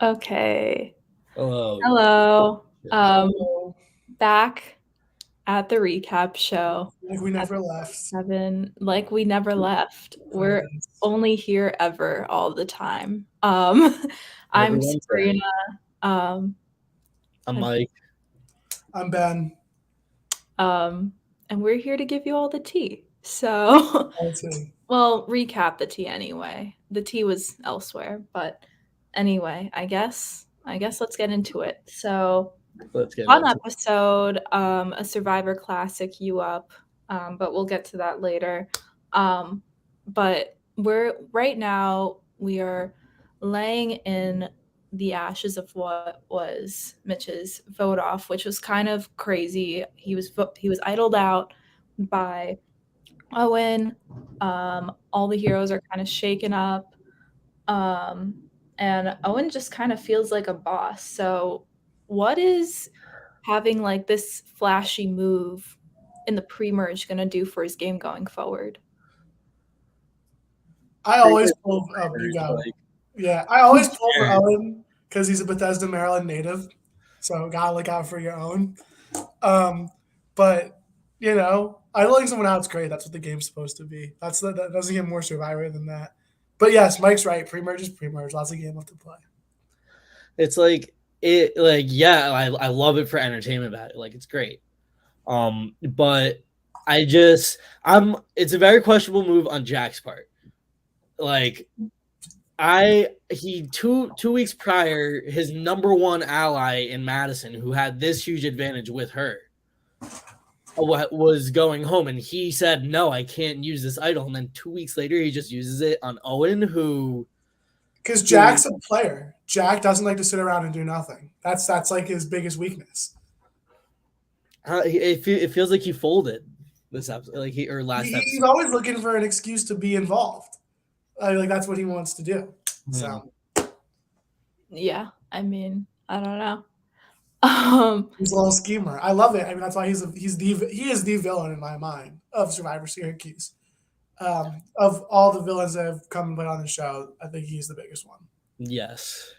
Okay. Hello. Hello. Hello. Back at the recap show. Like we never Episode left. 7. Like we never left. Fun We're days. only here ever all the time. Every I'm Wednesday. Sabrina. Um, I'm and, Mike. I'm Ben. um, and we're here to give you all the tea. So, Let's see. well, recap the tea anyway. The tea was elsewhere, but anyway, I guess let's get into it. So, Let's get fun into episode, a Survivor Classic U Up, but we'll get to that later. But we are laying in the ashes of what was Mitch's vote off, which was kind of crazy. He was idled out by Owen. All the heroes are kind of shaken up. Um, and Owen just kind of feels like a boss. So, what is having like this flashy move in the pre-merge gonna do for his game going forward? I always pull up. You go. like Yeah, I always pull for sure. Owen because he's a Bethesda, Maryland native. So gotta look out for your own. Um, but idling someone out's great. That's what the game's supposed to be. That doesn't get more Survivor than that. But yes, Mike's right. Pre-merge is pre-merge. Lots of game left to play. It's yeah, I love it for entertainment value. Like it's great. But I'm it's a very questionable move on Jack's part. Like he 2 weeks prior, his number one ally in Madison, who had this huge advantage with her, was going home, and he said, "No, I can't use this idol." And then 2 weeks later, he just uses it on Owen, Because who Jack's a player. Jack doesn't like to sit around and do nothing. That's like his biggest weakness. it feels like he folded this episode, like he or last He's episode. always looking for an excuse to be involved. Like that's what he wants to do. Hmm. So Yeah, I mean, I don't know. Um, he's a little schemer. I love it. I mean, that's why he is the villain in my mind of Survivor Syracuse. Of all the villains that have come and played on the show, I think he's the biggest one. Yes,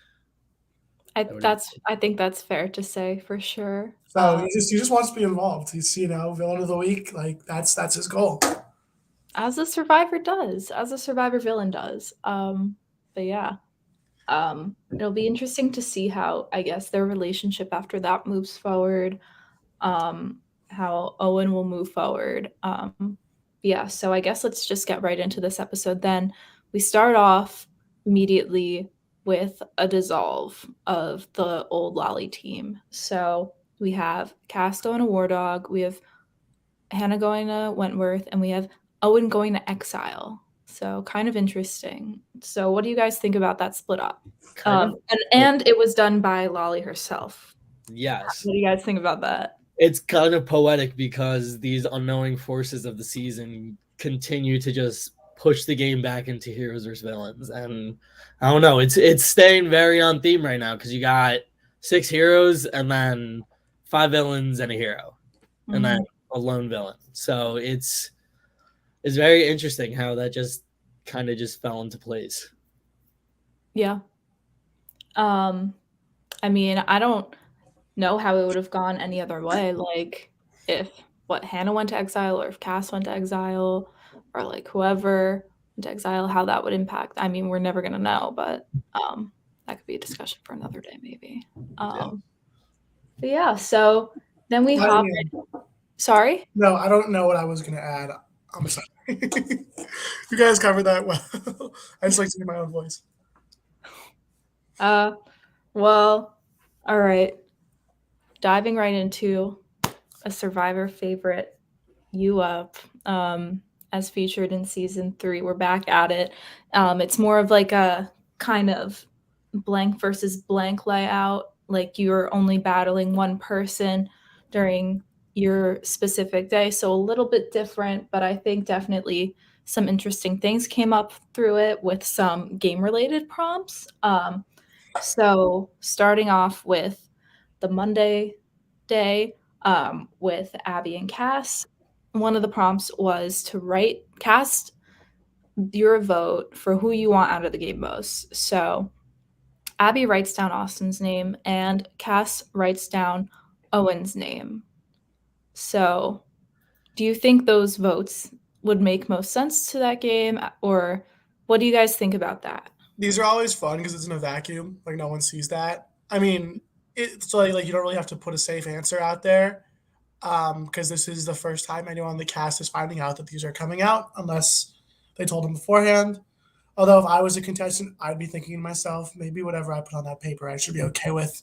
I I would. that's I think that's fair to say for sure. So he just wants to be involved. He's villain of the week. Like that's his goal. As a survivor does, as a survivor villain does. But yeah, it'll be interesting to see how I guess their relationship after that moves forward. How Owen will move forward. Yeah, so I guess let's just get right into this episode then. We start off immediately with a dissolve of the old Lolly team. So we have Cass going to War Dog, we have Hannah going to Wentworth, and we have Owen going to Exile. So kind of interesting. So what do you guys think about that split up? Kind of. And it was done by Lolly herself. Yes, What do you guys think about that? it's kind of poetic because these unknowing forces of the season continue to just push the game back into heroes versus villains, and I don't know, it's staying very on theme right now because you got 6 heroes and then 5 villains and a hero, and then Mhm. a lone villain. So it's very interesting how that just kind of just fell into place. Yeah. Um, I mean, I don't know how it would have gone any other way. Like, if Hannah went to exile, or if Cass went to exile, or like whoever went to exile, how that would impact. I mean, we're never gonna know, but that could be a discussion for another day, maybe. Yeah. Um, but yeah, so then we I, hop. Sorry. no, I don't know what I was gonna add. I'm sorry. You guys covered that well. I just like to hear my own voice. Uh, well, all right. Diving right into a Survivor favorite, You Up, as featured in season 3. We're back at it. It's more of like a kind of blank versus blank layout. Like you're only battling one person during your specific day. So a little bit different, but I think definitely some interesting things came up through it with some game related prompts. So starting off with the Monday day, with Abby and Cass, one of the prompts was to cast your vote for who you want out of the game most. So Abby writes down Austin's name, and Cass writes down Owen's name. So, do you think those votes would make most sense to that game, or what do you guys think about that? These are always fun because it's in a vacuum. Like no one sees that. I mean, it's like you don't really have to put a safe answer out there because this is the first time anyone on the cast is finding out that these are coming out, unless they told them beforehand. Although if I was a contestant, I'd be thinking to myself, maybe whatever I put on that paper, I should be okay with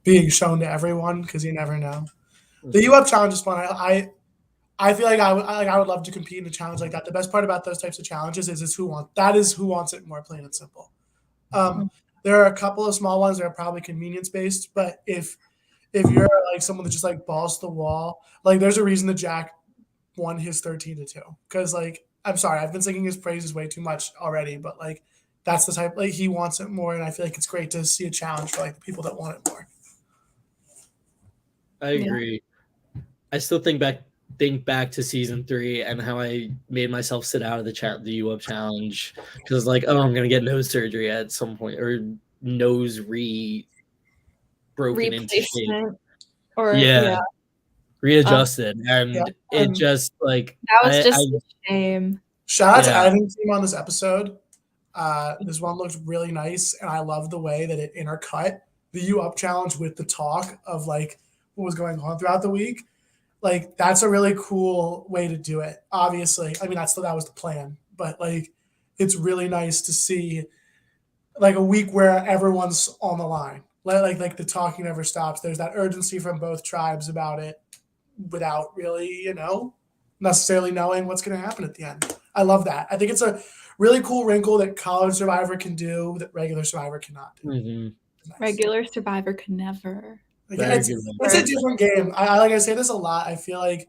being shown to everyone because you never know. The U Up challenge is fun. I feel like I would love to compete in a challenge like that. The best part about those types of challenges is who wants it more, plain and simple. There are a couple of small ones that are probably convenience based, but if you're like someone that just like balls to the wall, like there's a reason that Jack won his 13-2 because like I'm sorry, I've been singing his praises way too much already, but like that's the type like he wants it more, and I feel like it's great to see a challenge for like the people that want it more. I agree. I still think back to season 3 and how I made myself sit out of the U Up challenge because like, oh, I'm gonna get nose surgery at some point or nose broken into shape. Replacement or readjusted, and Yeah. it just like that was just a shame. Shout out to Yeah. editing team on this episode. This one looked really nice, and I love the way that it intercut the U Up challenge with the talk of like what was going on throughout the week. Like that's a really cool way to do it. Obviously, I mean that was the plan, but like it's really nice to see like a week where everyone's on the line. Like the talking never stops. There's that urgency from both tribes about it without really, necessarily knowing what's going to happen at the end. I love that. I think it's a really cool wrinkle that College Survivor can do that regular Survivor cannot do. Mm-hmm. Nice. Regular Survivor could never. Like, it's a different game. I say this a lot. I feel like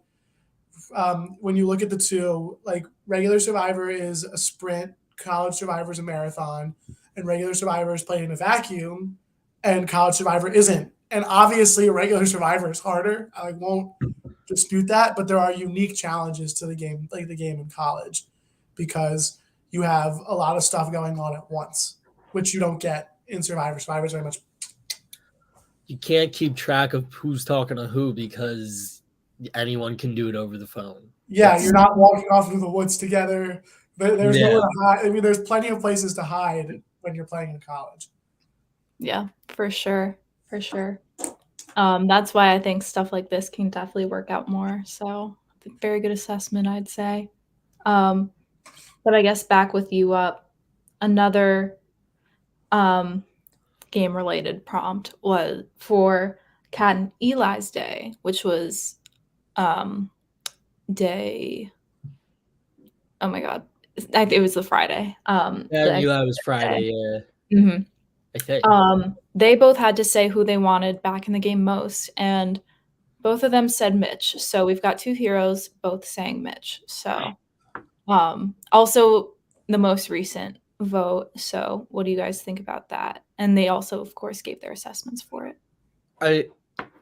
when you look at the two, like regular Survivor is a sprint, College Survivor is a marathon, and regular Survivor is played in a vacuum, and College Survivor isn't. And obviously, regular Survivor is harder. I won't dispute that, but there are unique challenges to the game, like the game in college, because you have a lot of stuff going on at once, which you don't get in Survivor. Survivor is very much. You can't keep track of who's talking to who because anyone can do it over the phone. Yeah, you're not walking off into the woods together. There's nowhere to hide. I mean, there's plenty of places to hide when you're playing in college. Yeah, for sure. For sure. That's why I think stuff like this can definitely work out more. So very good assessment, I'd say. But I guess back with you up, another game-related prompt was for Kat and Eli's day, which was day. Oh my god, it was the Friday. Eli was Friday. Yeah. Mm-hmm. I think. They both had to say who they wanted back in the game most, and both of them said Mitch. So we've got two heroes both saying Mitch. So also the most recent vote. So what do you guys think about that? And they also, of course, gave their assessments for it.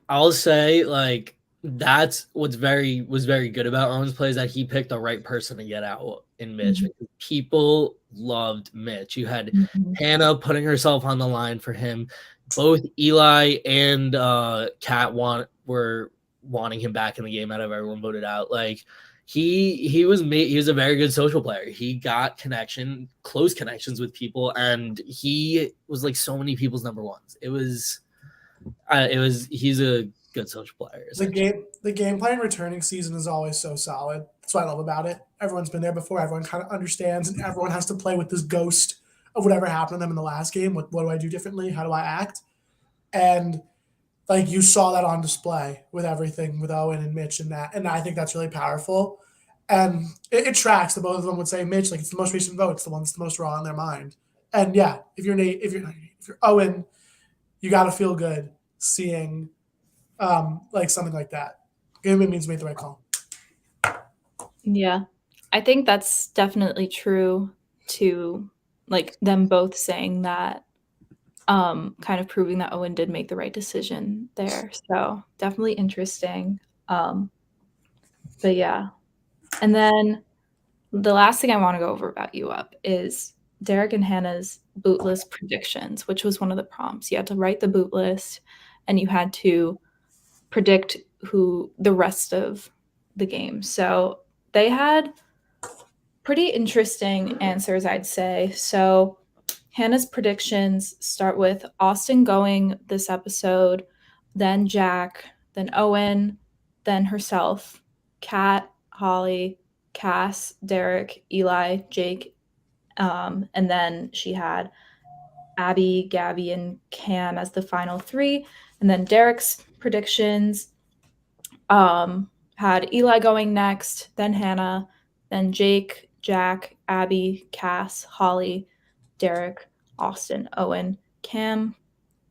I'll say like that's what's was very good about Owen's play is that he picked the right person to get out in Mitch. Mm-hmm. People loved Mitch. You had Hannah putting herself on the line for him. Both Eli and Kat were wanting him back in the game out of everyone voted out. Like he was a very good social player. He got close connections with people, and he was like so many people's number ones. He's a good social player. The gameplay in returning season is always so solid. That's what I love about it. Everyone's been there before. Everyone kind of understands, and everyone has to play with this ghost of whatever happened to them in the last game. What do I do differently? How do I act? And like you saw that on display with everything with Owen and Mitch and that, and I think that's really powerful. And it tracks that both of them would say Mitch, like it's the most recent vote, it's the one that's the most raw in their mind. And yeah, if you're Owen, you got to feel good seeing like something like that. It means made the right call. Yeah, I think that's definitely true to like them both saying that, kind of proving that Owen did make the right decision there. So definitely interesting. But yeah. And then the last thing I want to go over about You Up is Derek and Hannah's boot list predictions, which was one of the prompts. You had to write the boot list and you had to predict who the rest of the game. So they had pretty interesting answers, I'd say. So Hannah's predictions start with Austin going this episode, then Jack, then Owen, then herself, Kat, Holly, Cass, Derek, Eli, Jake, and then she had Abby, Gabby, and Cam as the final three. And then Derek's predictions had Eli going next, then Hannah, then Jake, Jack, Abby, Cass, Holly, Derek, Austin, Owen, Cam,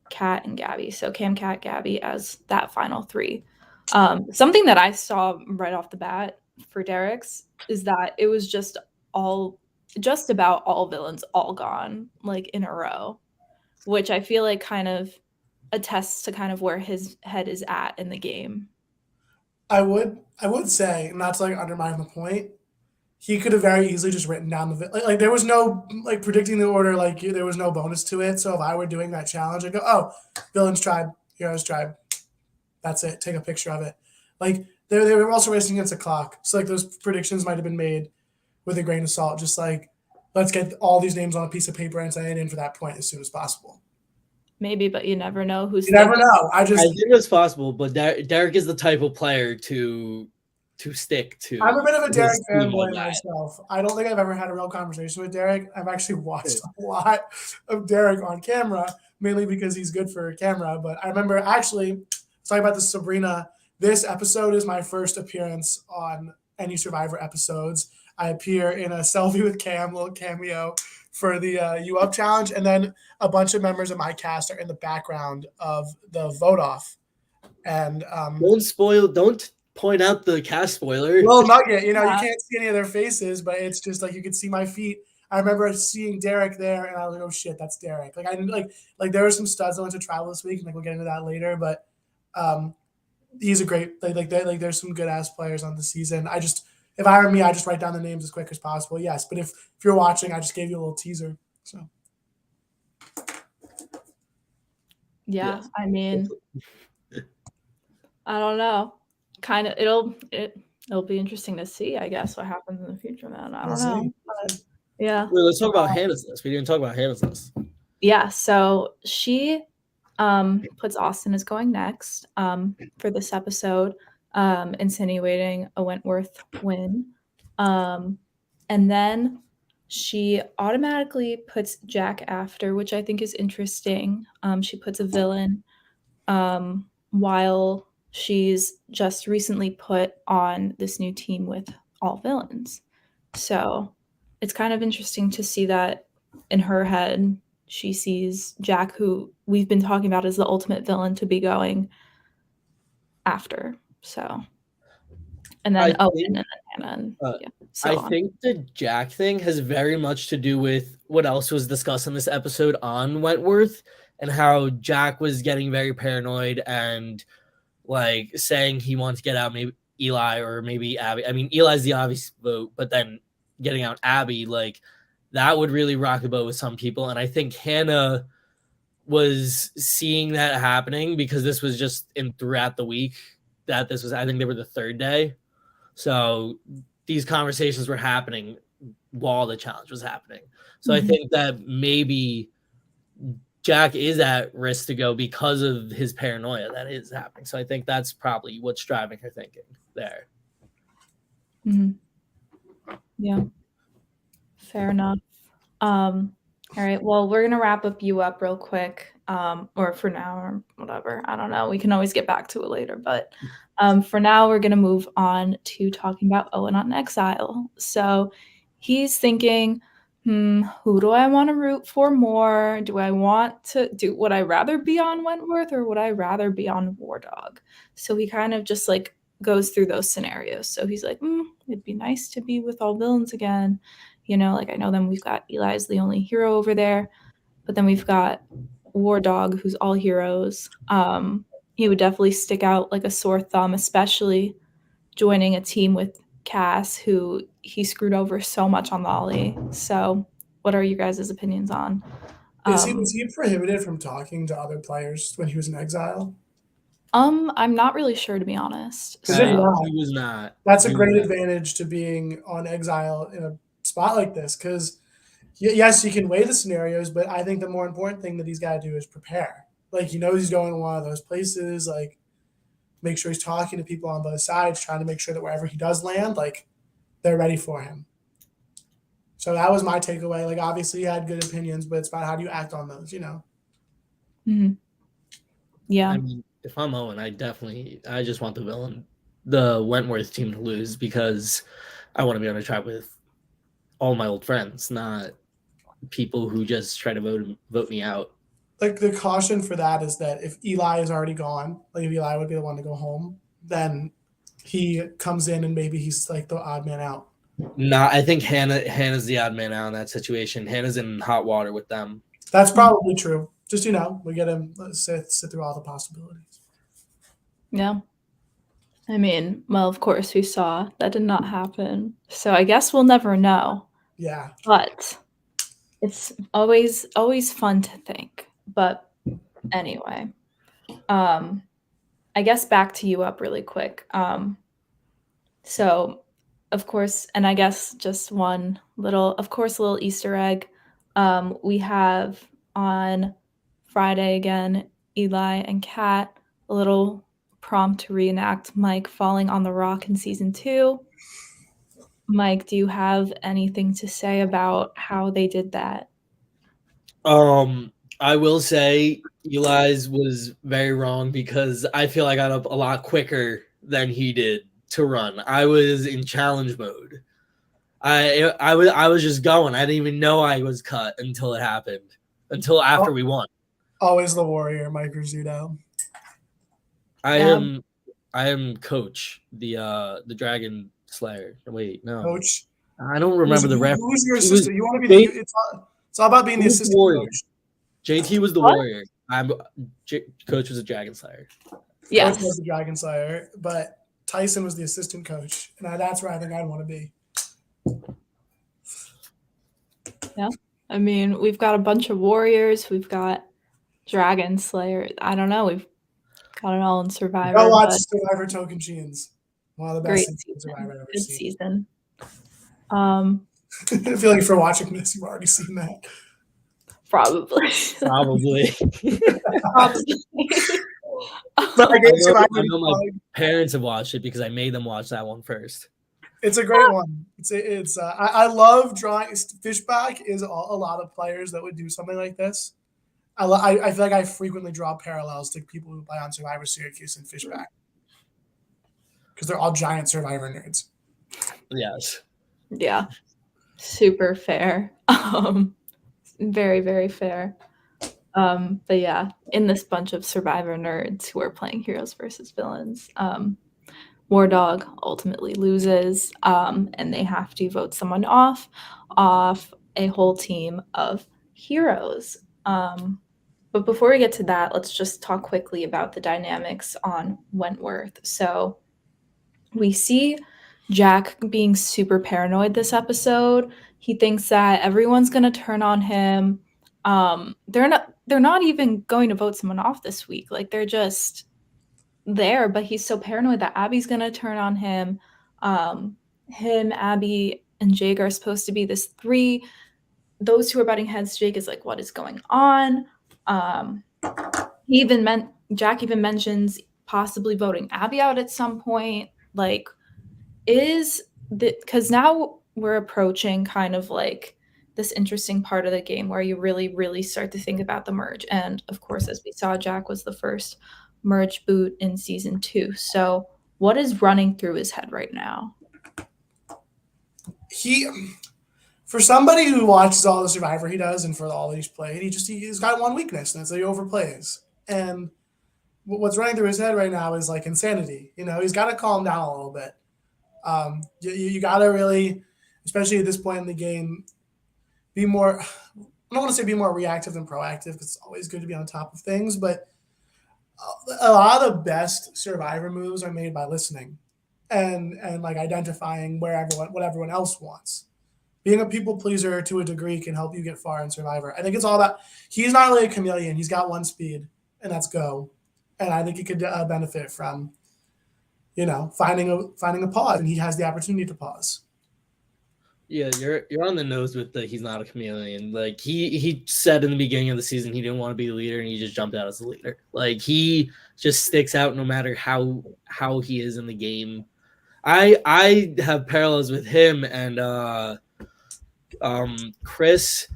Kat, and Gabby. So Cam, Kat, Gabby as that final three. Something that I saw right off the bat for Derek's is that it was just about all villains all gone, like in a row, which I feel like kind of attests to kind of where his head is at in the game. I would say, not to like undermine the point, he could have very easily just written down like there was no like predicting the order, like there was no bonus to it. So if I were doing that challenge, I'd go, oh, villains tribe, heroes tribe, that's it. Take a picture of it. Like they were also racing against the clock, so like those predictions might have been made with a grain of salt. Just like let's get all these names on a piece of paper and send it in for that point as soon as possible. Maybe, but you never know who's. You never know. I think it's possible, but Derek is the type of player to stick to. I'm a bit of a Derek fanboy myself. I don't think I've ever had a real conversation with Derek. I've actually watched a lot of Derek on camera, mainly because he's good for camera. But I remember actually talking about the Sabrina. This episode is my first appearance on any Survivor episodes. I appear in a selfie with Cam, little cameo for the U Up challenge, and then a bunch of members of my cast are in the background of the vote off. And don't point out the cast spoiler. Little nugget, you can't see any of their faces, but it's just like you could see my feet. I remember seeing Derek there, and I was like, "Oh shit, that's Derek!" Like I like there were some studs that went to travel this week, and like we'll get into that later. But he's a great there's some good ass players on the season. If I were me, I just write down the names as quick as possible. Yes, but if you're watching, I just gave you a little teaser. So yeah. I mean, I don't know. Kind of it'll be interesting to see, I guess, what happens in the future, man. I don't know. But, yeah. Wait, let's talk about Hannah's list. We didn't talk about Hannah's list. Yeah, so she puts Austin as going next for this episode, insinuating a Wentworth win. And then she automatically puts Jack after, which I think is interesting. She puts a villain while she's just recently put on this new team with all villains. So it's kind of interesting to see that in her head, she sees Jack, who we've been talking about as the ultimate villain, to be going after. So, and then Owen and Hannah. I think the Jack thing has very much to do with what else was discussed in this episode on Wentworth and how Jack was getting very paranoid and like saying he wants to get out maybe Eli or maybe Abby. I mean, Eli's the obvious vote, but then getting out Abby, like that would really rock the boat with some people. And I think Hannah was seeing that happening because this was just throughout the week that this was, I think they were the third day. So these conversations were happening while the challenge was happening. So I think that maybe Jack is at risk to go because of his paranoia that is happening. So I think that's probably what's driving her thinking there. Mm-hmm. Yeah. Fair enough. All right. Well, we're going to wrap up You Up real quick, or for now or whatever. I don't know. We can always get back to it later. But for now, we're going to move on to talking about Owen on Exile. So he's thinking, who do I want to root for more? Would I rather be on Wentworth or would I rather be on War Dog? So he kind of just like goes through those scenarios. So he's like, it'd be nice to be with all villains again. Like I know then we've got Eli's the only hero over there, but then we've got War Dog, who's all heroes. He would definitely stick out like a sore thumb, especially joining a team with Cass, who he screwed over so much on Lolly. So what are you guys' opinions on? Was he prohibited from talking to other players when he was in exile? I'm not really sure, to be honest. Because if not, He was not. that's a He great was not. advantage to being on exile in a spot like this. Because yes, you can weigh the scenarios, but I think the more important thing that he's got to do is prepare. Like he knows he's going to one of those places. Like make sure he's talking to people on both sides, trying to make sure that wherever he does land, like they're ready for him. So that was my takeaway. Like obviously he had good opinions, but it's about how do you act on those, you know? Mhm. Yeah. I mean, if I'm Owen, I just want the Wentworth team to lose because I want to be on a track with all my old friends, not people who just try to vote me out. Like the caution for that is that if Eli is already gone, like if Eli would be the one to go home, then he comes in and maybe he's like the odd man out. Nah, I think Hannah's the odd man out in that situation. Hannah's in hot water with them. That's probably true. Just we get him sit through all the possibilities. Yeah. I mean, well, of course we saw that did not happen. So I guess we'll never know. Yeah. But it's always fun to think. But anyway, I guess back to you up really quick. So of course, and I guess just one little Easter egg. We have on Friday again, Eli and Kat, a little prompt to reenact Mike falling on the rock in season 2. Mike, do you have anything to say about how they did that? I will say Eli's was very wrong because I feel I got up a lot quicker than he did to run. I was in challenge mode. I was just going. I didn't even know I was cut until it happened. Until after we won. Always the warrior, Mike Rizzuto. I am Coach, the Dragon Slayer. Wait, no. Coach. I don't remember the reference. Who's your assistant? You want to be it's all about being the assistant warrior. coach. JT was the warrior. Coach was a Dragon Slayer. Yes. Coach was the Dragon Slayer, but Tyson was the assistant coach, and that's where I think I'd want to be. Yeah. I mean, we've got a bunch of warriors. We've got Dragon Slayer. I don't know. We've got it all in Survivor. Go watch Survivor Token Jeans. One of the best things in Survivor I've ever good seen. Season. I feel like if you're watching this, you've already seen that. Probably. Probably. But I know my parents have watched it because I made them watch that one first. It's a great one. I love drawing. Fishback is a lot of players that would do something like this. I feel like I frequently draw parallels to people who play on Survivor Syracuse and Fishback because they're all giant Survivor nerds. Yes. Yeah. Super fair. Very, very fair. But yeah, in this bunch of Survivor nerds who are playing heroes versus villains, War Dog ultimately loses, and they have to vote someone off a whole team of heroes. But before we get to that, let's just talk quickly about the dynamics on Wentworth. So we see Jack being super paranoid this episode. He thinks that everyone's going to turn on him. They're not even going to vote someone off this week. Like they're just there, but he's so paranoid that Abby's going to turn on him. Him, Abby, and Jake are supposed to be this 3. Those two are butting heads. Jake is like, what is going on? Jack even mentions possibly voting Abby out at some point. Like, because now we're approaching kind of like this interesting part of the game where you really, really start to think about the merge. And of course, as we saw, Jack was the first merge boot in season 2. So what is running through his head right now? For somebody who watches all the Survivor he does and for all he's played, he's got one weakness, and that's that he overplays. And what's running through his head right now is like insanity. You know, he's got to calm down a little bit. You got to really, especially at this point in the game, be more. I don't want to say be more reactive than proactive. It's always good to be on top of things, but a lot of the best Survivor moves are made by listening and like identifying what everyone else wants. being a people pleaser to a degree can help you get far in Survivor. I think it's all about, he's not really a chameleon. He's got one speed, and that's go. And I think he could benefit from, finding a pause, and he has the opportunity to pause. Yeah, you're on the nose with the he's not a chameleon. Like he said in the beginning of the season he didn't want to be the leader, and he just jumped out as the leader. Like he just sticks out no matter how he is in the game. I have parallels with him and Chris,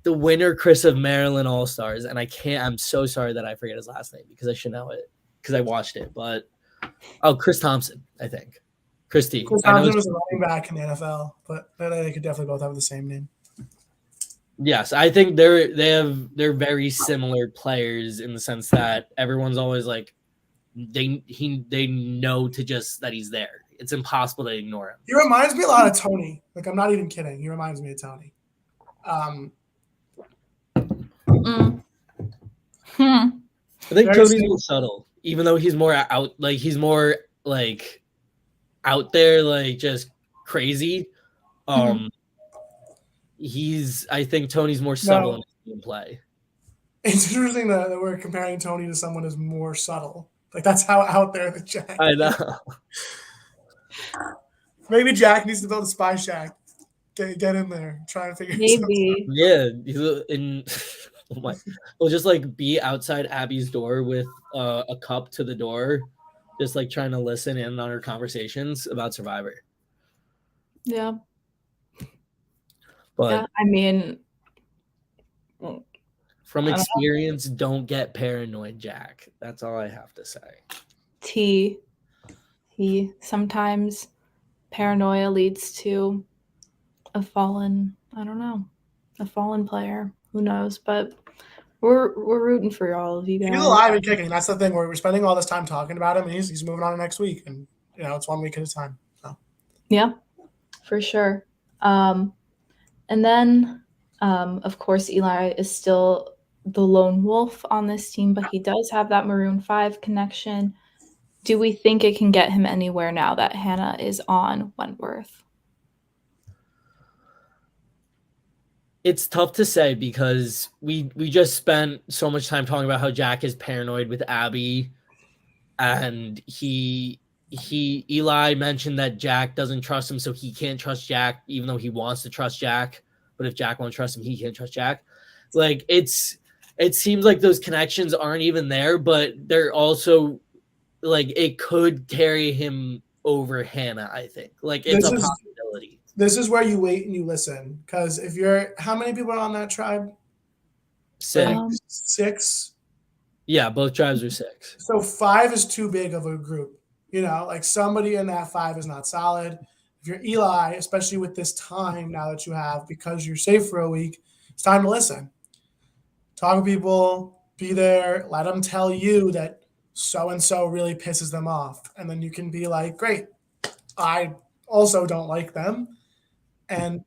the winner Chris of Maryland All Stars, and I'm so sorry that I forget his last name because I should know it because I watched it. But Chris Thompson, I think. Chris Thompson was a running back in the NFL, but they could definitely both have the same name. Yes, I think they're very similar players in the sense that everyone's always like they know to just that he's there. It's impossible to ignore him. He reminds me a lot of Tony. Like, I'm not even kidding. He reminds me of Tony. I think Tony's more subtle, even though he's more out. Like he's more like out there, like just crazy. I think Tony's more subtle in his play. It's interesting that we're comparing Tony to someone who's more subtle. Like that's how out there the Jack. I know. Maybe Jack needs to build a spy shack. Get in there, try and figure. Maybe. Yeah, we'll just like be outside Abby's door with a cup to the door, just like trying to listen in on her conversations about Survivor. Yeah. But yeah, I mean, from experience, don't get paranoid, Jack. That's all I have to say. Sometimes paranoia leads to a fallen player. Who knows? But we're rooting for all of you guys. He's alive and kicking. That's the thing. We're spending all this time talking about him, and he's moving on to next week. And it's 1 week at a time. So. Yeah, for sure. And then, of course, Eli is still the lone wolf on this team, but he does have that Maroon 5 connection. Do we think it can get him anywhere now that Hannah is on Wentworth? It's tough to say because we just spent so much time talking about how Jack is paranoid with Abby, and Eli mentioned that Jack doesn't trust him, so he can't trust Jack, even though he wants to trust Jack. But if Jack won't trust him, he can't trust Jack. Like it seems like those connections aren't even there, but they're also like it could carry him over Hannah. I think like it's a possibility. This is where you wait and you listen, because if you're, how many people are on that tribe? 6. 6. Yeah, both tribes are 6. So 5 is too big of a group. Like somebody in that 5 is not solid. If you're Eli, especially with this time now that you have, because you're safe for a week, it's time to listen. Talk to people, be there, let them tell you that so-and-so really pisses them off. And then you can be like, great, I also don't like them, and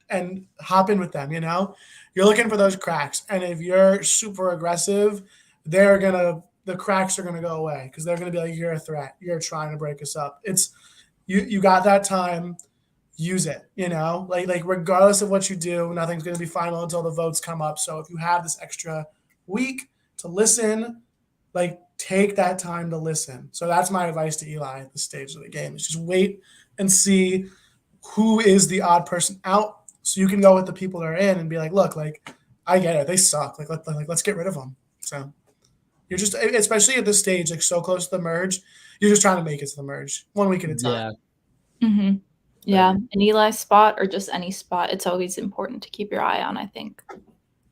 hop in with them. You're looking for those cracks. And if you're super aggressive, the cracks are going to go away because they're going to be like, you're a threat. You're trying to break us up. It's you got that time, use it, like regardless of what you do, nothing's going to be final until the votes come up. So if you have this extra week to listen, like take that time to listen. So that's my advice to Eli at this stage of the game is just wait and see who is the odd person out. So you can go with the people that are in and be like, look, like I get it. They suck. Like let's get rid of them. So you're just, especially at this stage, like so close to the merge, you're just trying to make it to the merge 1 week at a time. Yeah. Mm-hmm. Yeah. An Eli spot or just any spot, it's always important to keep your eye on, I think.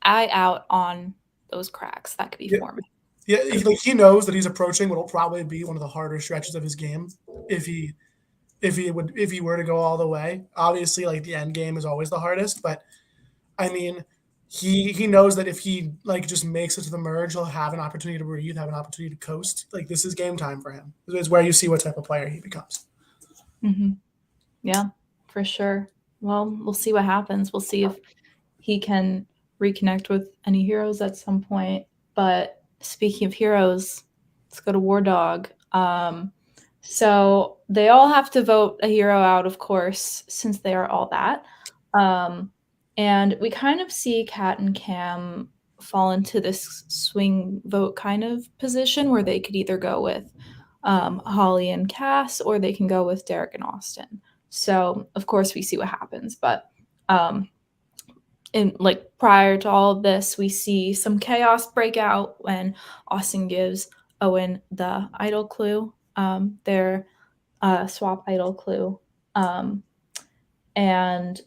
Eye out on those cracks that could be forming. Yeah, he knows that he's approaching what will probably be one of the harder stretches of his game if he were to go all the way. Obviously, like the end game is always the hardest, but I mean, he knows that if he like just makes it to the merge, he'll have an opportunity to breathe, have an opportunity to coast. Like this is game time for him. This is where you see what type of player he becomes. Mm-hmm. Yeah, for sure. Well, we'll see what happens. We'll see if he can reconnect with any heroes at some point. But speaking of heroes, let's go to War Dog. So they all have to vote a hero out, of course, since they are all that. And we kind of see Kat and Cam fall into this swing vote kind of position where they could either go with Holly and Cass, or they can go with Derek and Austin. So of course we see what happens, but in like prior to all of this, we see some chaos break out when Austin gives Owen the idol clue, their swap idol clue, and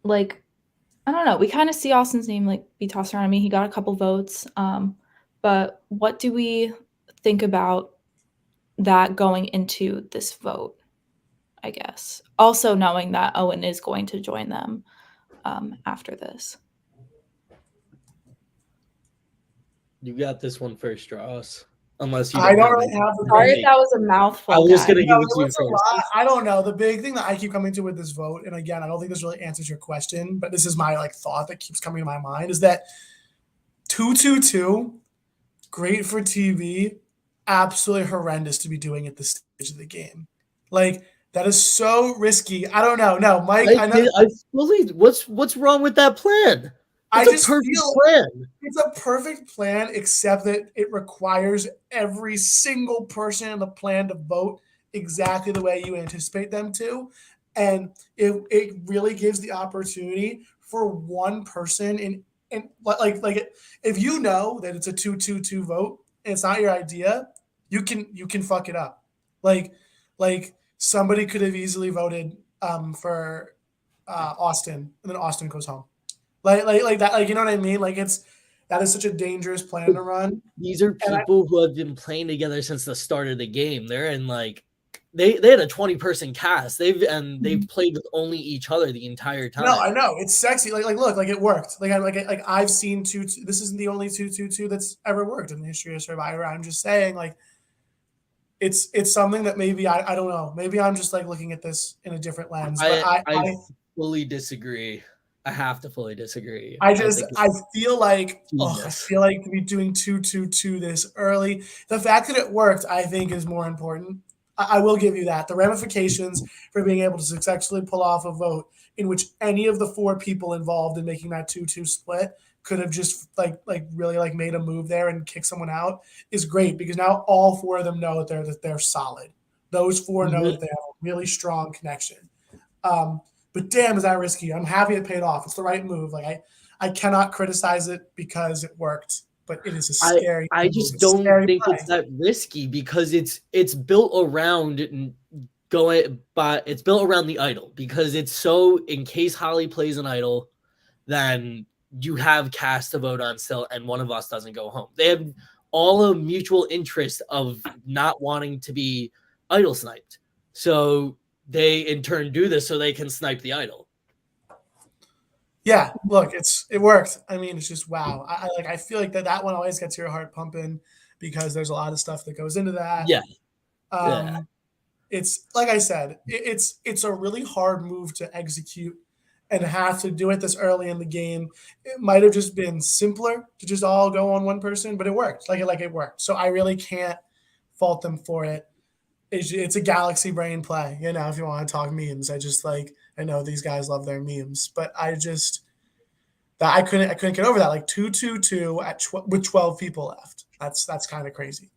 like I don't know, we kind of see Austin's name like be tossed around. I mean, he got a couple votes, but what do we think about that going into this vote? I guess also knowing that Owen is going to join them after this. You got this one first, Dross. Unless you I don't don't have really it. have the Sorry if big. that was a mouthful. I was guys. gonna No, give it it to you was a first. lot. I don't know. The big thing that I keep coming to with this vote, and again, I don't think this really answers your question, but this is my like thought that keeps coming to my mind, is that 2-2-2, great for TV, absolutely horrendous to be doing at this stage of the game. Like that is so risky. I don't know. No, Mike, I know. What's wrong with that plan? I It's a just perfect feel plan. it's a perfect plan, except that it requires every single person in the plan to vote exactly the way you anticipate them to. And it really gives the opportunity for one person in like if you know that it's a 2-2-2 vote and it's not your idea, you can fuck it up. Like like somebody could have easily voted for Austin, and then Austin goes home. Like that, like you know what I mean? Like that is such a dangerous plan to run. These are And people who have been playing together since the start of the game. They're in like they had a 20-person cast. They've played with only each other the entire no, time. I know it's sexy. Like look, like it worked. Like I've seen two. This isn't the only 2-2-2 that's ever worked in the history of Survivor. I'm just saying, like it's something that maybe I don't know. Maybe I'm just like looking at this in a different lens. But I fully disagree. I have to fully disagree. I I just think I feel like I genius. feel like to be doing 2-2-2 this early. The fact that it worked, I think, is more important. I will give you that. The ramifications for being able to successfully pull off a vote in which any of the four people involved in making that 2-2 split could have just like really like made a move there and kick someone out is great, because now all four of them know that they're solid. Those 4 know that they have a really strong connection. But damn, is that risky? I'm happy it paid off. It's the right move. Like I cannot criticize it because it worked, but it is a scary I move. just It's a don't scary think play. it's that risky because it's built around going, but it's built around the idol, because it's so in case Holly plays an idol, then you have Cass to vote on still, and one of us doesn't go home. They have all a mutual interest of not wanting to be idol sniped, so they in turn do this so they can snipe the idol. Yeah, look, it worked. I mean, it's just wow. I feel like that one always gets your heart pumping because there's a lot of stuff that goes into that. Yeah, yeah. Um, it's like I said, it's a really hard move to execute and have to do it this early in the game. It might have just been simpler to just all go on one person, but it worked. Like it worked. So I really can't fault them for it. It's a galaxy brain play, you know. If you want to talk memes, I know these guys love their memes, but I couldn't get over that. Like 2-2-2 with 12 people left. That's kind of crazy.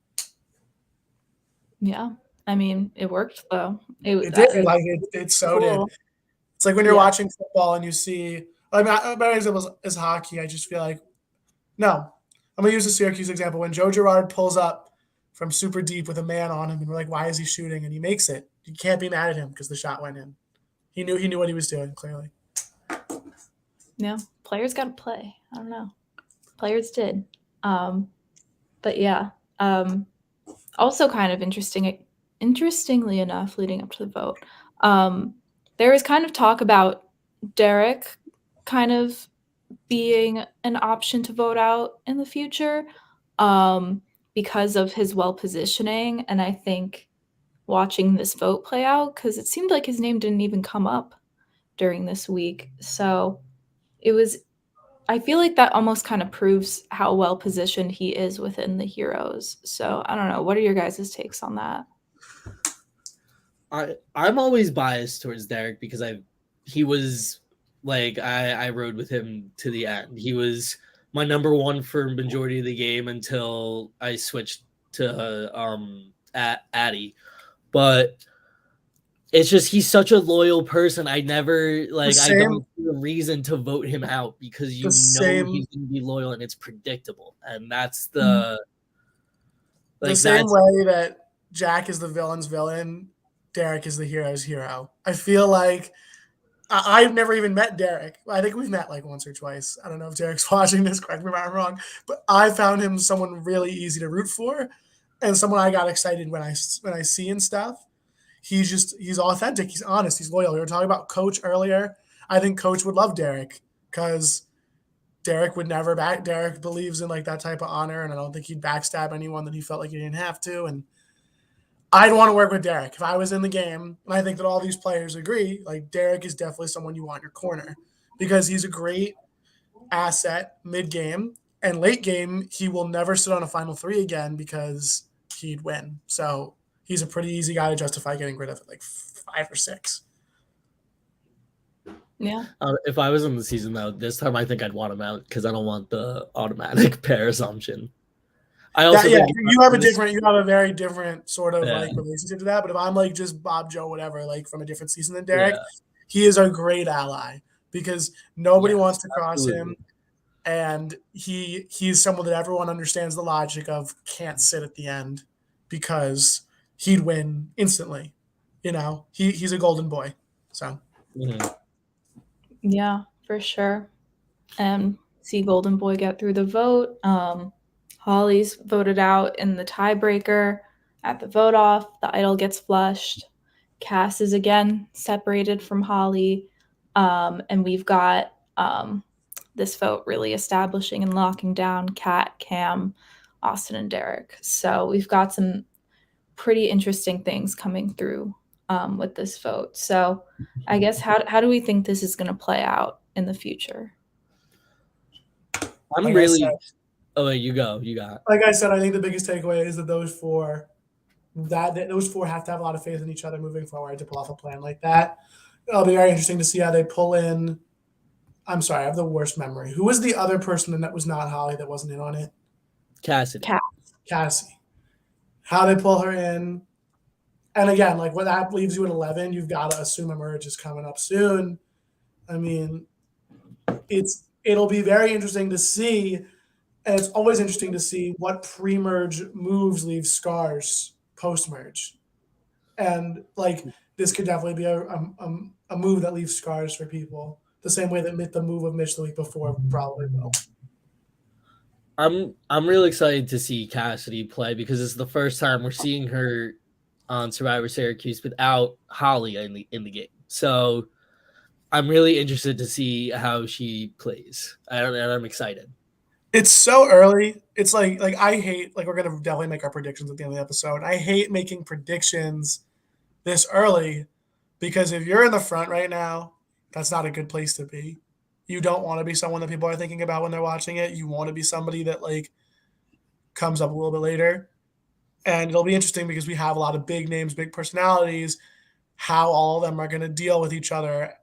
Yeah, I mean, it worked though. It did. Like it so cool. did. It's like when you're Yeah. watching football and you see. I mean, a better example is hockey. I just feel like no. I'm gonna use the Syracuse example. When Joe Girard pulls up from super deep with a man on him, and we're like, "Why is he shooting?" And he makes it. You can't be mad at him because the shot went in. He knew what he was doing clearly. Yeah, players got to play. I don't know. Players did. But yeah. Also kind of interestingly enough, leading up to the vote, there was kind of talk about Derek kind of being an option to vote out in the future, because of his well positioning. And I think watching this vote play out, because it seemed like his name didn't even come up during this week. So I feel like that almost kind of proves how well positioned he is within the heroes. So I don't know. What are your guys' takes on that? I'm always biased towards Derek because he was like I rode with him to the end. He was my number one for majority of the game until I switched to Addy. But it's just he's such a loyal person. I never like I don't see a reason to vote him out because you know he's gonna be loyal and it's predictable. And that's the same way that Jack is the villain's villain, Derek is the hero's hero. I feel like I've never even met Derek. I think we've met like once or twice. I don't know if Derek's watching this, correct me if I'm wrong, but I found him someone really easy to root for and someone I got excited when I see and stuff. He's authentic. He's honest. He's loyal. We were talking about Coach earlier. I think Coach would love Derek because Derek would never back. Derek believes in like that type of honor, and I don't think he'd backstab anyone that he felt like he didn't have to. And I'd want to work with Derek if I was in the game. And I think that all these players agree. Like Derek is definitely someone you want in your corner because he's a great asset mid-game and late game. He will never sit on a final three again because he'd win. So he's a pretty easy guy to justify getting rid of at like 5 or 6. Yeah. If I was in the season though, this time I think I'd want him out because I don't want the automatic pair assumption. I also think you have a very different sort of like relationship to that. But if I'm like just Bob Joe, whatever, like from a different season than Derek, he is a great ally because nobody wants to cross him. And he's someone that everyone understands the logic of can't sit at the end because he'd win instantly. You know, he's a golden boy. So yeah, for sure. And see Golden Boy get through the vote. Holly's voted out in the tiebreaker at the vote off. The idol gets flushed. Cass is again separated from Holly. And we've got this vote really establishing and locking down Kat, Cam, Austin, and Derek. So we've got some pretty interesting things coming through with this vote. So I guess how do we think this is going to play out in the future? I'm really. Oh, wait, you go. You got. Like I said, I think the biggest takeaway is that those four have to have a lot of faith in each other moving forward to pull off a plan like that. It'll be very interesting to see how they pull in. I'm sorry, I have the worst memory. Who was the other person that was not Holly that wasn't in on it? Cassie. How they pull her in. And again, like when that leaves you at 11, you've got to assume a merge is coming up soon. I mean, it'll be very interesting to see. And it's always interesting to see what pre-merge moves leave scars post-merge. And like this could definitely be a move that leaves scars for people. The same way that the move of Mitch the week before probably will. I'm really excited to see Cassidy play because it's the first time we're seeing her on Survivor Syracuse without Holly in the game. So I'm really interested to see how she plays. And I'm excited. It's so early. It's like I hate, like we're going to definitely make our predictions at the end of the episode. I hate making predictions this early because if you're in the front right now, that's not a good place to be. You don't want to be someone that people are thinking about when they're watching it. You want to be somebody that like comes up a little bit later. And it'll be interesting because we have a lot of big names, big personalities, how all of them are going to deal with each other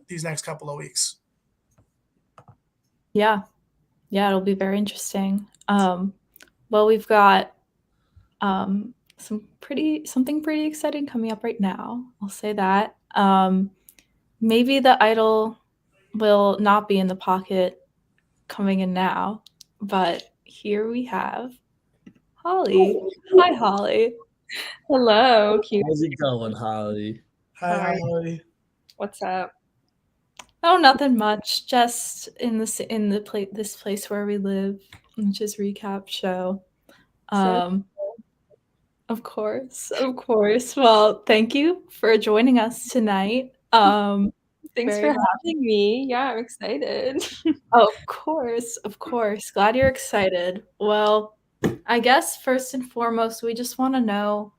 these next couple of weeks. Yeah, it'll be very interesting. Well, we've got something pretty exciting coming up right now. I'll say that. Maybe the idol will not be in the pocket coming in now, but here we have Holly. Hi, Holly. Hello, cute. How's it going, Holly? Hi, Holly. What's up? Oh, nothing much. Just in this place where we live, which is recap show. Of course. Well, thank you for joining us tonight. Thanks for having me. Yeah, I'm excited. Of course. Glad you're excited. Well, I guess first and foremost, we just want to know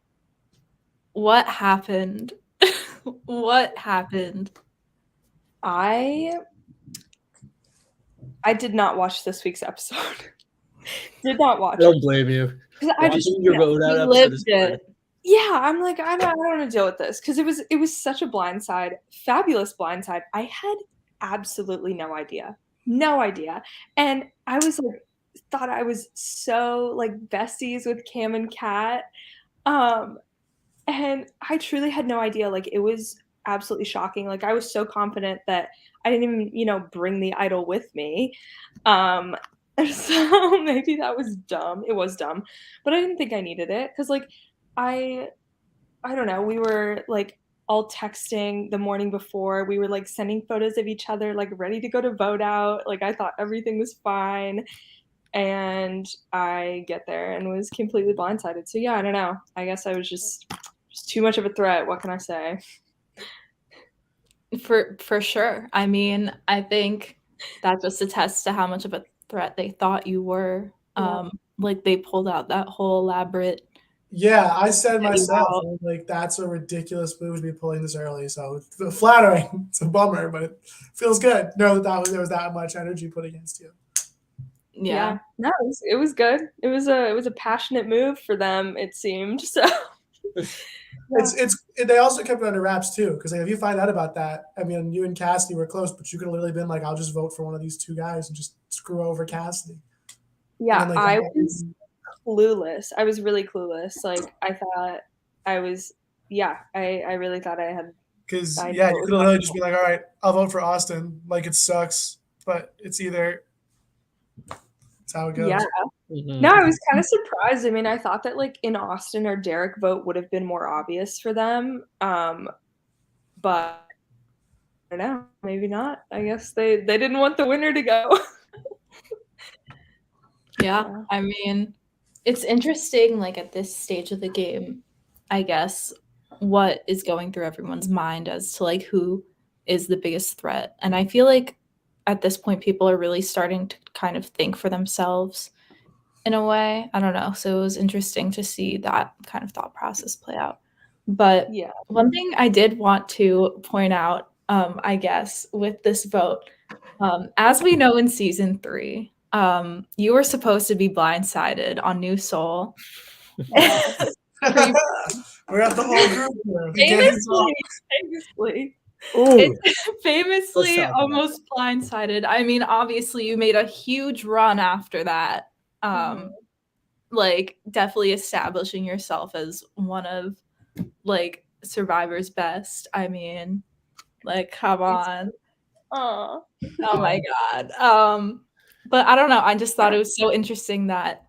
what happened. What happened? I did not watch this week's episode. Did not watch. I don't blame you. Watching your road out episode is fun. Yeah, I'm like, I don't want to deal with this because it was such a blindside, fabulous blindside. I had absolutely no idea. And I was like, thought I was so like besties with Cam and Kat. And I truly had no idea. Like, it was absolutely shocking. Like, I was so confident that I didn't even, bring the idol with me. So maybe that was dumb. It was dumb, but I didn't think I needed it because, like, I don't know. We were like all texting the morning before. We were like sending photos of each other, like ready to go to vote out. Like, I thought everything was fine. And I get there and was completely blindsided. So yeah, I don't know. I guess I was just too much of a threat. What can I say? For sure. I mean, I think that just attests to how much of a threat they thought you were. Yeah. Like they pulled out that whole elaborate. Yeah, I said myself, Wow. I was like, that's a ridiculous move to be pulling this early. So it's flattering. It's a bummer, but it feels good. Know that there was that much energy put against you. Yeah. No, it was good. It was a passionate move for them, it seemed. So They also kept it under wraps too, because like, if you find out about that, I mean, you and Cassidy were close, but you could have literally been like, I'll just vote for one of these two guys and just screw over Cassidy. yeah, And then, like, I was clueless. I was really clueless. Like, I thought I was, I really thought I had. because I yeah, know you it could was literally just be like, all right, I'll vote for Austin. Like it sucks, but it's either it's how it goes. Yeah. Mhm. No, I was kind of surprised. I mean, I thought that like in Austin or Derek vote would have been more obvious for them. But I don't know, maybe not. I guess they didn't want the winner to go. Yeah. I mean, it's interesting, like at this stage of the game, I guess, what is going through everyone's mind as to like who is the biggest threat. And I feel like at this point, people are really starting to kind of think for themselves in a way. I don't know. So it was interesting to see that kind of thought process play out. But Yeah. one thing I did want to point out, I guess, with this vote, as we know in season 3, you were supposed to be blindsided on New Soul. We're at the whole group here. The game's on. Famously. It's famously Let's talk about almost blindsided. I mean, obviously, you made a huge run after that. Like, definitely establishing yourself as one of, like, Survivor's best. I mean, like, come on. Aw. Oh my God. But I don't know. I just thought it was so interesting that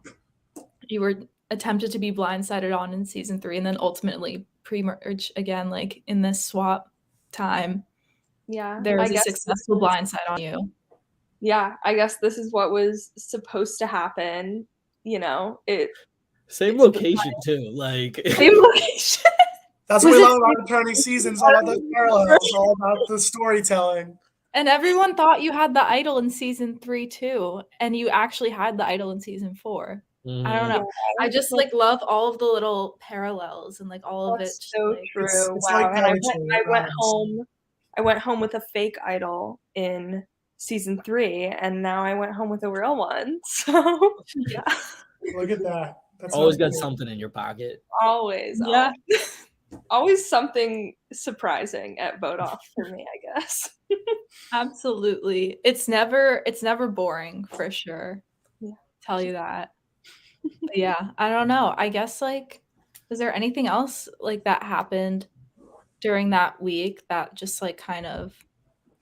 you were attempted to be blindsided on in season 3 and then ultimately pre-merge again, like in this swap time. Yeah. There was I a guess successful blindside on you. Yeah, I guess this is what was supposed to happen. It Same location too. Like Same location. That's what we love about returning seasons. All about those parallels. All about the storytelling. And everyone thought you had the idol in season 3 too, and you actually had the idol in season 4. I don't know. Yeah, I just like love all of the little parallels and like all of it. that's Just, so like, true. It's Wow. like And I poetry. went home. I went home with a fake idol in season 3, and now I went home with a real one. So yeah. Look at that. That's always not got cool. something in your pocket. always, Yeah. always something surprising at vote off for me, I guess. Absolutely. It's never boring for sure. Yeah. Tell you that. But yeah, I don't know. I guess like was there anything else like that happened during that week that just like kind of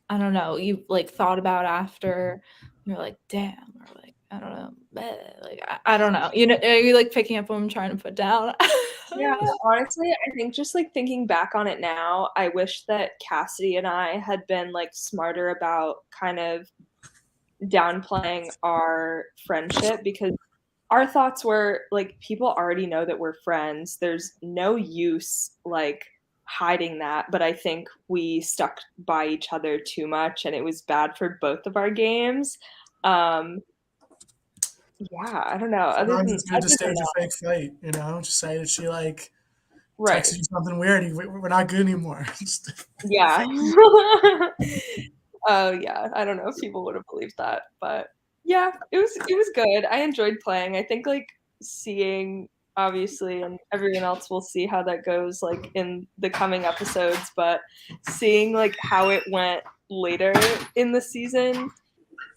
I don't know, you like thought about after you're like, damn, or like I don't know, bleh, like I don't know. You know, are you like picking up what I'm trying to put down? Yeah, honestly, I think just like thinking back on it now, I wish that Cassidy and I had been like smarter about kind of downplaying our friendship, because our thoughts were like, people already know that we're friends. There's no use like hiding that, but I think we stuck by each other too much and it was bad for both of our games. Yeah, I don't know. Sometimes it's good to stage that, a fake fight, you know? Just say that she like right. texted you something weird. We're not good anymore. Yeah. Oh yeah. I don't know if people would have believed that, but yeah, it was good. I enjoyed playing. I think like seeing, obviously, and everyone else will see how that goes like in the coming episodes, but seeing like how it went later in the season,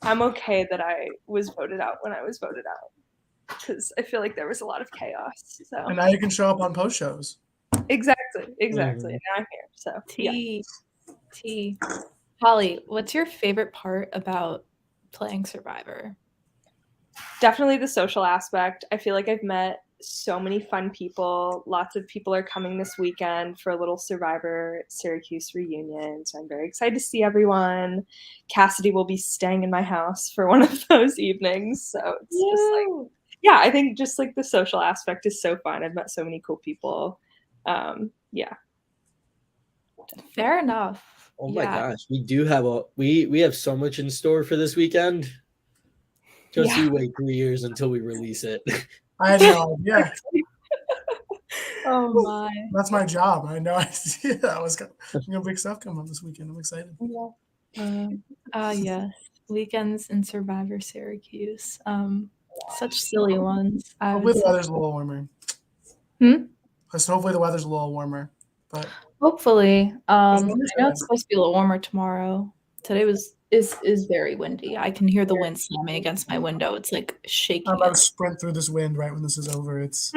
I'm okay that I was voted out when I was voted out, because I feel like there was a lot of chaos. So And now you can show up on post shows. exactly. Mhm. And now I'm here. So yeah. T. Holly, what's your favorite part about playing Survivor? Definitely the social aspect. I feel like I've met so many fun people. Lots of people are coming this weekend for a little Survivor Syracuse reunion. So I'm very excited to see everyone. Cassidy will be staying in my house for one of those evenings. So it's just like, yeah, I think just like the social aspect is so fun. I've met so many cool people. Yeah. Fair enough. Oh my gosh, we do have we have so much in store for this weekend. Just Yeah. you wait 3 years until we release it. I had no idea. Oh my. That's my job. I had no idea that was big stuff coming up this weekend. I'm excited. Yes. Weekends in Survivor Syracuse. Such silly ones. I Hopefully would the say. weather's a little warmer. Hmm? Hopefully the weather's a little warmer. But Hopefully. I As long as know it it's is. supposed to be a little warmer tomorrow. Today is very windy. I can hear the wind slamming against my window. It's like shaking I'm about to it. sprint through this wind right when this is over. It's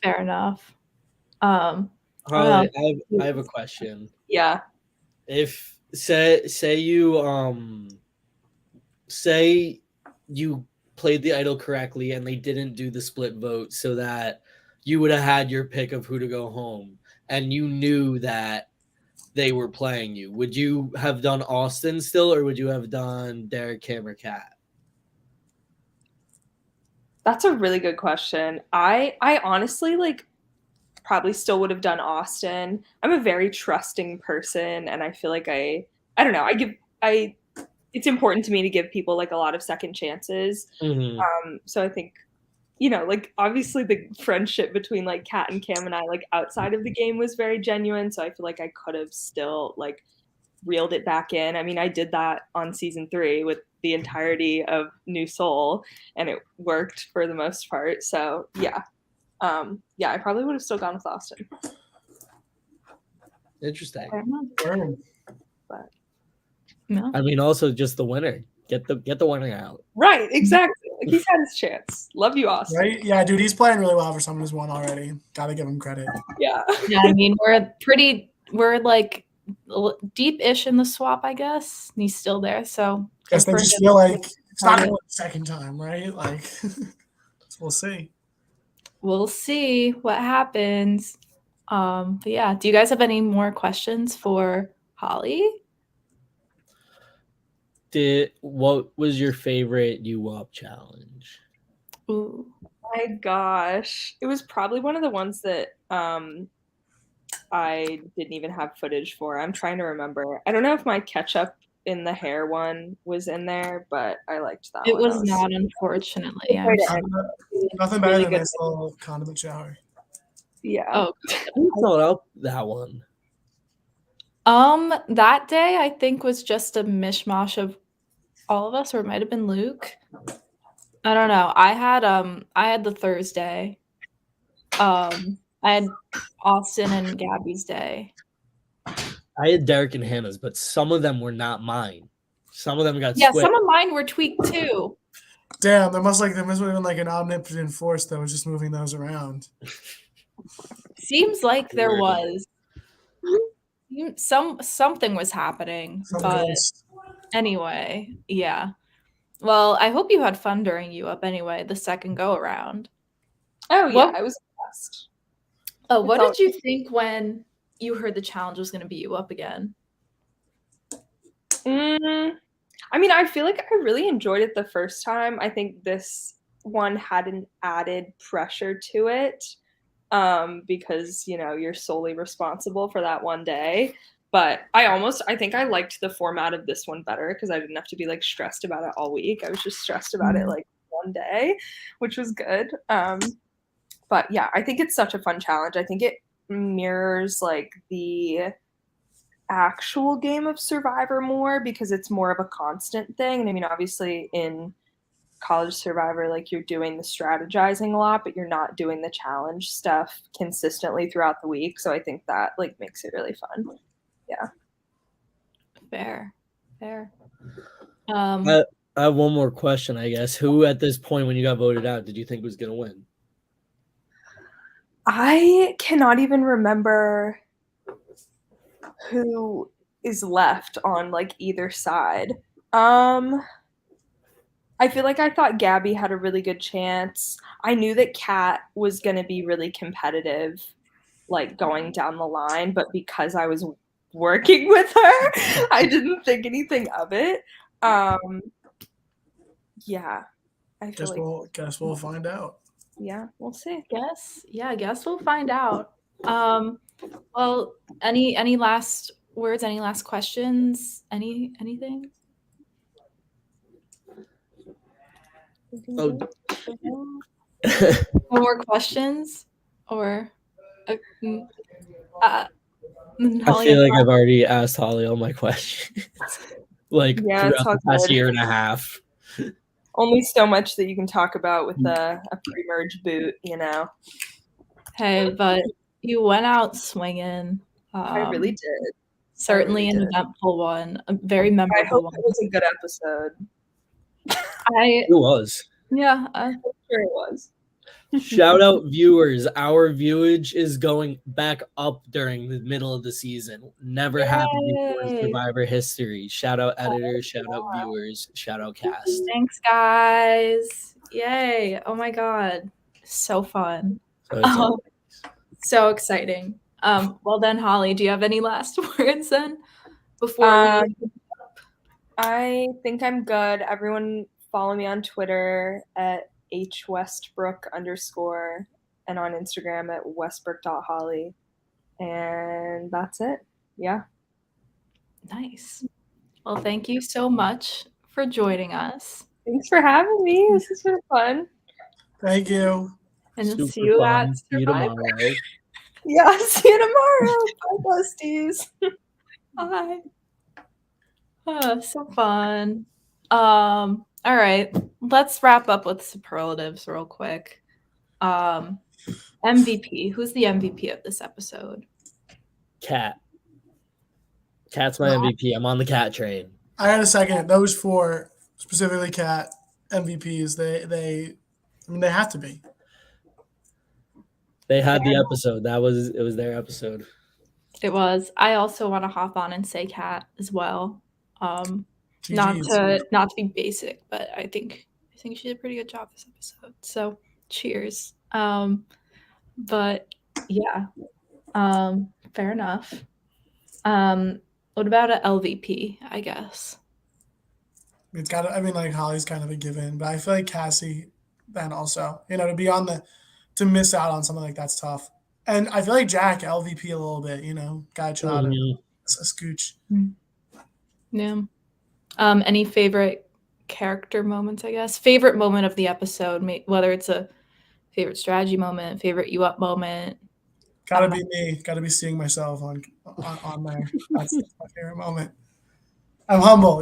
Fair enough. I Holly, don't know. I have a question. Yeah. If say you played the idol correctly and they didn't do the split vote so that you would have had your pick of who to go home and you knew that they were playing you, would you have done Austin still or would you have done Derek, Cam, or Kat? That's a really good question. I honestly like probably still would have done Austin. I'm a very trusting person, and I feel like I don't know. It's important to me to give people like a lot of second chances. So I think, like obviously the friendship between like Kat and Cam and I like outside of the game was very genuine. So I feel like I could have still like reeled it back in. I mean, I did that on season 3 with the entirety of New Soul, and it worked for the most part. So yeah. I probably would have still gone with Austin. Interesting. But No. I mean, also just the winner. Get the winner out. right, exactly. Like he's had his chance. Love you, Austin. right. Yeah, dude, he's playing really well for someone who's won already. Gotta give him credit. Yeah. Yeah, I mean, we're like deep-ish in the swap, I guess. And he's still there, so Guess they good for just him. feel like it's not going the second time, right? Like, we'll see. We'll see what happens. But yeah, do you guys have any more questions for Holly? What was your favorite U Up challenge? Ooh. My gosh. It was probably one of the ones that I didn't even have footage for. I'm trying to remember. I don't know if my ketchup in the hair one was in there, but I liked that It one. was not, unfortunately. I'm Right. sorry. Nothing better Really than good. this little condiment shower. Yeah. Oh, Who filled out that one? that day I think was just a mishmash of all of us, or it might have been Luke. I don't know. I had the Thursday. I had Austin and Gabby's day. I had Derek and Hannah's, but some of them were not mine. Some of them got Yeah, switched. some of mine were tweaked too. Damn, there must have been like an omnipotent force that was just moving those around. Seems like there was something was happening, but anyway, yeah. Well, I hope you had fun during U Up anyway, the second go around. Oh yeah, I was impressed. Oh, what did you think when you heard the challenge was going to be U Up again? I mean, I feel like I really enjoyed it the first time. I think this one had an added pressure to it because, you're solely responsible for that one day. But I think I liked the format of this one better because I didn't have to be like stressed about it all week. I was just stressed about it like one day, which was good. But yeah, I think it's such a fun challenge. I think it mirrors like the actual game of Survivor more because it's more of a constant thing. And I mean, obviously in college Survivor, like you're doing the strategizing a lot, but you're not doing the challenge stuff consistently throughout the week. So I think that like makes it really fun. Yeah. Fair. I have one more question, I guess. Who at this point, when you got voted out, did you think was going to win? I cannot even remember who is left on like either side. I feel like I thought Gabby had a really good chance. I knew that Kat was going to be really competitive, like going down the line, but because I was working with her, I didn't think anything of it. Yeah, I feel Guess we'll find out. Yeah, we'll see. Guess we'll find out. Well, any last words? Any last questions? Oh. No more questions? Or I feel like I've already asked Holly all my questions. Like throughout the past year and a half. Only so much that you can talk about with a pre-merge boot, Hey, but you went out swinging. I really did. Certainly an eventful one, a very memorable one. It was a good episode. It was. Yeah, I'm sure it was. Shout out viewers. Our viewage is going back up during the middle of the season. Never happened before in Survivor history. Shout out editors, shout out viewers, shout out cast. Thanks, guys. Yay. Oh my God. So fun. So exciting. Well then, Holly, do you have any last words then? Before I think I'm good. Everyone follow me on Twitter at hwestbrook_ and on Instagram at westbrook.holly. And that's it. Yeah. Nice. Well, thank you so much for joining us. Thanks for having me. This has been fun. Thank you. And see you at Survivor. Yeah, see you tomorrow. Bye, besties. Bye. Oh, so fun. All right. Let's wrap up with superlatives real quick. MVP. Who's the MVP of this episode? Kat. Kat's my MVP. I'm on the Kat train. I had a second. Those four, specifically Kat MVPs, they have to be. They had the episode. It was their episode. It was. I also want to hop on and say Kat as well. Not to be basic, but I think she did a pretty good job this episode. So cheers. But yeah. Fair enough. What about an LVP, I guess? It's got to, like Holly's kind of a given, but I feel like Cassie then also, to miss out on something like that's tough. And I feel like Jack LVP a little bit, got to chill out a scooch. Yeah. Any favorite character moments, I guess? Favorite moment of the episode, whether it's a favorite strategy moment, favorite you up moment. Gotta be me. Gotta be seeing myself on there. That's my favorite moment. I'm humble,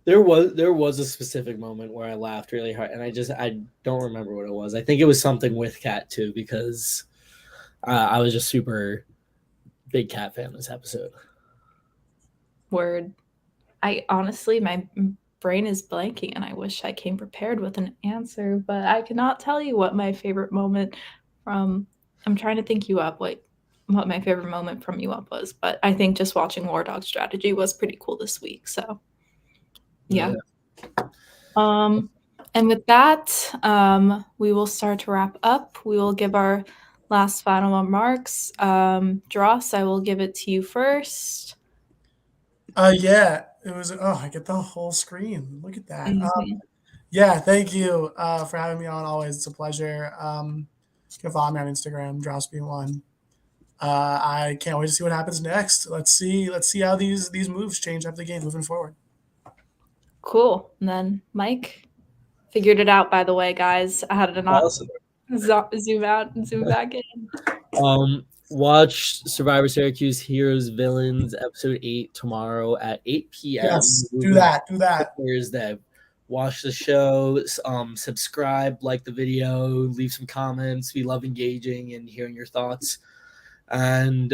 There was a specific moment where I laughed really hard, and I don't remember what it was. I think it was something with Kat too, because I was just super big Kat fan this episode. Word. I honestly, my brain is blanking, and I wish I came prepared with an answer, but I cannot tell you what my favorite moment from. I'm trying to think you up what my favorite moment from you up was, but I think just watching War Dog Strategy was pretty cool this week. So yeah. And with that, we will start to wrap up. We will give our last final remarks. Dross, I will give it to you first. Yeah, it was. I get the whole screen. Look at that. Yeah, thank you for having me on. Always, it's a pleasure. You can follow me on Instagram, DrossB1. I can't wait to see what happens next. Let's see how these moves change up the game moving forward. Cool. And then Mike figured it out, by the way, guys. I had to not zoom out and zoom back in. Watch Survivor Syracuse Heroes Villains episode 8 tomorrow at 8 p.m. Yes, do that. Thursday. Watch the show, subscribe, like the video, leave some comments. We love engaging and hearing your thoughts. And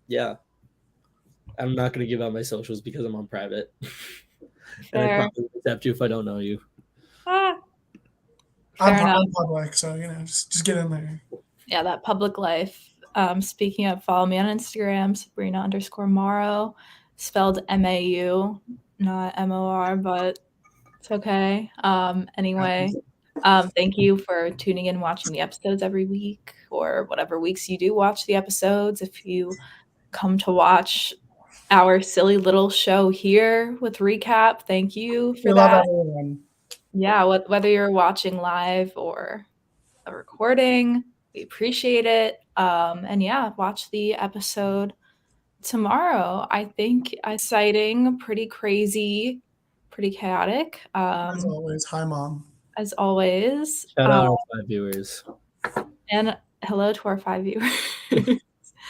yeah, I'm not going to give out my socials because I'm on private. And I Fair. probably won't accept you if I don't know you. Ah, I'm fair enough. public, so just get in there. Yeah, that public life. Speaking of, follow me on Instagram, Sabrina_Morrow, spelled MAU, not MOR, but it's okay. Anyway, thank you for tuning in, watching the episodes every week, or whatever weeks you do watch the episodes. If you come to watch our silly little show here with recap, thank you for We that. love everyone. Yeah, whether you're watching live or a recording, we appreciate it. And yeah, watch the episode tomorrow. I think exciting, pretty crazy, pretty chaotic. As always, hi mom. As always. Shout out our 5 viewers. And hello to our 5 viewers.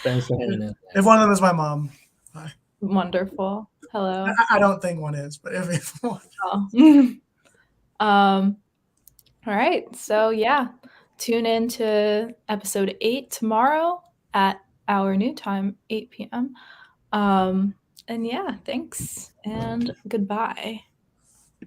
Thanks for hanging in. If one of them is my mom, hi. Wonderful. Hello. I don't think one is, but if one. Oh. All right. So yeah, tune in to episode 8 tomorrow at our new time, 8 p.m. And yeah, thanks and goodbye.